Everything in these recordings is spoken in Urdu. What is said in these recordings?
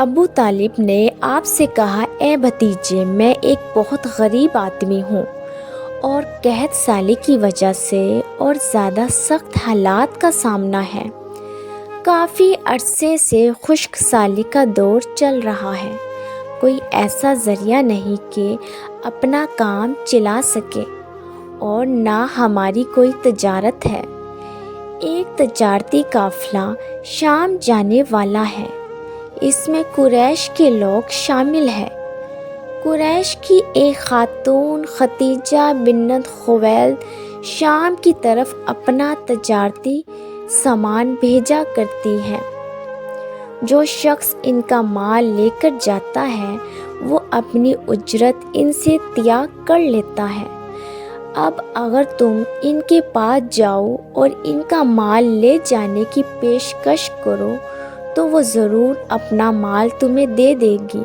ابو طالب نے آپ سے کہا، اے بھتیجے، میں ایک بہت غریب آدمی ہوں اور قحط سالی کی وجہ سے اور زیادہ سخت حالات کا سامنا ہے۔ کافی عرصے سے خشک سالی کا دور چل رہا ہے۔ کوئی ایسا ذریعہ نہیں کہ اپنا کام چلا سکے اور نہ ہماری کوئی تجارت ہے۔ ایک تجارتی قافلہ شام جانے والا ہے، اس میں قریش کے لوگ شامل ہیں۔ قریش کی ایک خاتون خدیجہ بنت خویلد شام کی طرف اپنا تجارتی سامان بھیجا کرتی ہیں۔ جو شخص ان کا مال لے کر جاتا ہے وہ اپنی اجرت ان سے طے کر لیتا ہے۔ اب اگر تم ان کے پاس جاؤ اور ان کا مال لے جانے کی پیشکش کرو تو وہ ضرور اپنا مال تمہیں دے دے گی،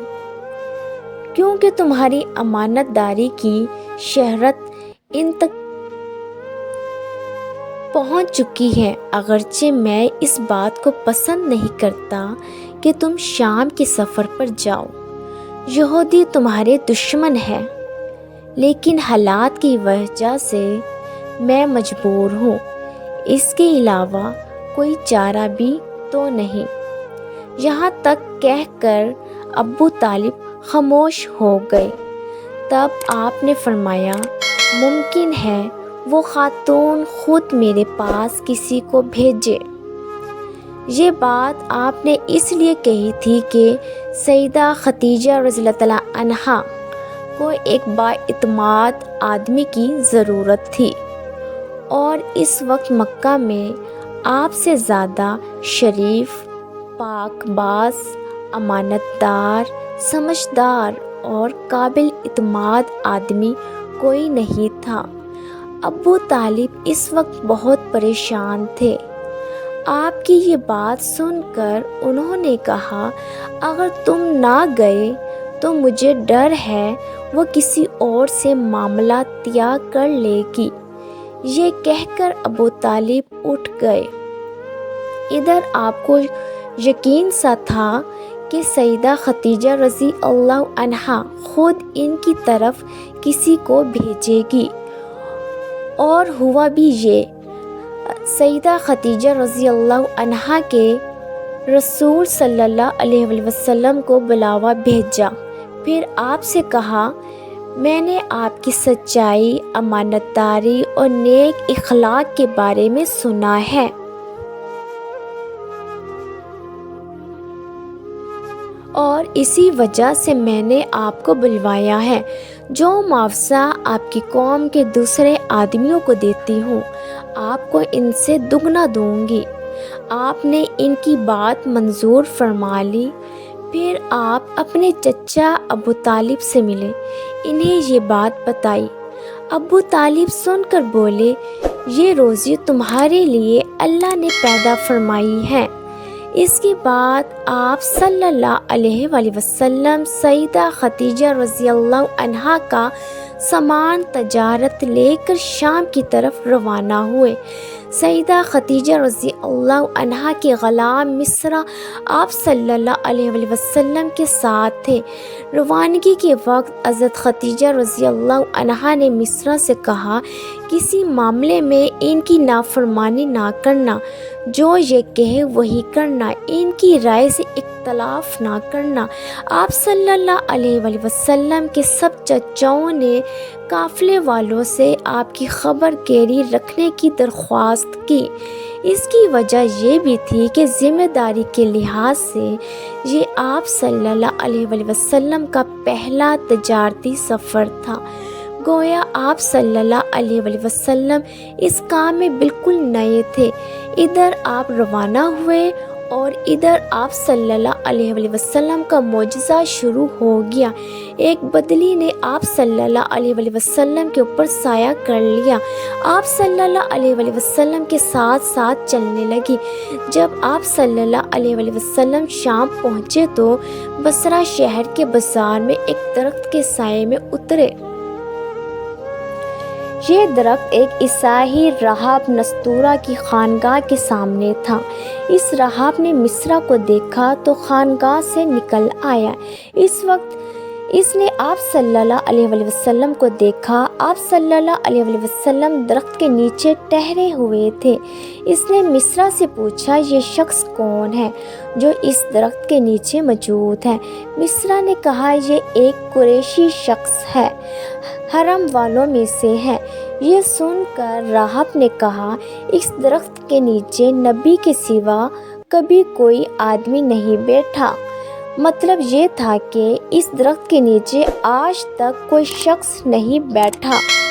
کیونکہ تمہاری امانت داری کی شہرت ان تک پہنچ چکی ہے۔ اگرچہ میں اس بات کو پسند نہیں کرتا کہ تم شام کے سفر پر جاؤ، یہودی تمہارے دشمن ہیں، لیکن حالات کی وجہ سے میں مجبور ہوں، اس کے علاوہ کوئی چارہ بھی تو نہیں۔ یہاں تک کہہ کر ابو طالب خاموش ہو گئے۔ تب آپ نے فرمایا، ممکن ہے وہ خاتون خود میرے پاس کسی کو بھیجے۔ یہ بات آپ نے اس لیے کہی تھی کہ سیدہ خدیجہ رضی اللہ تعالیٰ عنہا کو ایک بااعتماد آدمی کی ضرورت تھی، اور اس وقت مکہ میں آپ سے زیادہ شریف، پاک باز، امانت دار، سمجھدار اور قابل اعتماد آدمی کوئی نہیں تھا۔ ابو طالب اس وقت بہت پریشان تھے۔ آپ کی یہ بات سن کر انہوں نے کہا، اگر تم نہ گئے تو مجھے ڈر ہے وہ کسی اور سے معاملہ طے کر لے گی۔ یہ کہہ کر ابو طالب اٹھ گئے۔ ادھر آپ کو یقین سا تھا کہ سیدہ خدیجہ رضی اللہ عنہا خود ان کی طرف کسی کو بھیجے گی، اور ہوا بھی یہ۔ سیدہ خدیجہ رضی اللہ عنہا کے رسول صلی اللہ علیہ وآلہ وسلم کو بلاوا بھیجا، پھر آپ سے کہا، میں نے آپ کی سچائی، امانت داری اور نیک اخلاق کے بارے میں سنا ہے، اور اسی وجہ سے میں نے آپ کو بلوایا ہے۔ جو معاوضہ آپ کی قوم کے دوسرے آدمیوں کو دیتی ہوں، آپ کو ان سے دگنا دوں گی۔ آپ نے ان کی بات منظور فرما لی۔ پھر آپ اپنے چچا ابو طالب سے ملے، انہیں یہ بات بتائی۔ ابو طالب سن کر بولے، یہ روزی تمہارے لیے اللہ نے پیدا فرمائی ہے۔ اس کے بعد آپ صلی اللہ علیہ وآلہ وسلم سیدہ خدیجہ رضی اللہ عنہا کا سامان تجارت لے کر شام کی طرف روانہ ہوئے۔ سیدہ خدیجہ رضی اللہ عنہا کے غلام مصرع آپ صلی اللہ علیہ وآلہ وسلم کے ساتھ تھے۔ روانگی کے وقت حضرت خدیجہ رضی اللہ عنہا نے مصرع سے کہا، کسی معاملے میں ان کی نافرمانی نہ کرنا، جو یہ کہے وہی کرنا، ان کی رائے سے اختلاف نہ کرنا۔ آپ صلی اللہ علیہ وآلہ وسلم کے سب چچاؤں نے قافلے والوں سے آپ کی خبر گیری رکھنے کی درخواست کی۔ اس کی وجہ یہ بھی تھی کہ ذمہ داری کے لحاظ سے یہ آپ صلی اللہ علیہ وآلہ وسلم کا پہلا تجارتی سفر تھا۔ گویا آپ صلی اللہ علیہ وآلہ وسلم اس کام میں بالکل نئے تھے۔ ادھر آپ روانہ ہوئے اور ادھر آپ صلی اللہ علیہ وآلہ وسلم کا معجزہ شروع ہو گیا۔ ایک بدلی نے آپ صلی اللہ علیہ وآلہ وسلم کے اوپر سایہ کر لیا۔ آپ صلی اللہ علیہ وآلہ وسلم کے ساتھ ساتھ چلنے لگی۔ جب آپ صلی اللہ علیہ وآلہ وسلم شام پہنچے تو بصرہ شہر کے بازار میں ایک درخت کے سائے میں اترے۔ یہ درخت ایک عیسائی راہب نستورہ کی خانقاہ کے سامنے تھا۔ اس راہب نے مصرع کو دیکھا تو خانقاہ سے نکل آیا۔ اس وقت اس نے آپ صلی اللہ علیہ وآلہ وسلم کو دیکھا۔ آپ صلی اللہ علیہ وآلہ وسلم درخت کے نیچے ٹہرے ہوئے تھے۔ اس نے مصرع سے پوچھا، یہ شخص کون ہے جو اس درخت کے نیچے موجود ہے؟ مصرع نے کہا، یہ ایک قریشی شخص ہے، حرم والوں میں سے ہے۔ یہ سن کر راہب نے کہا، اس درخت کے نیچے نبی کے سوا کبھی کوئی آدمی نہیں بیٹھا۔ مطلب یہ تھا کہ اس درخت کے نیچے آج تک کوئی شخص نہیں بیٹھا۔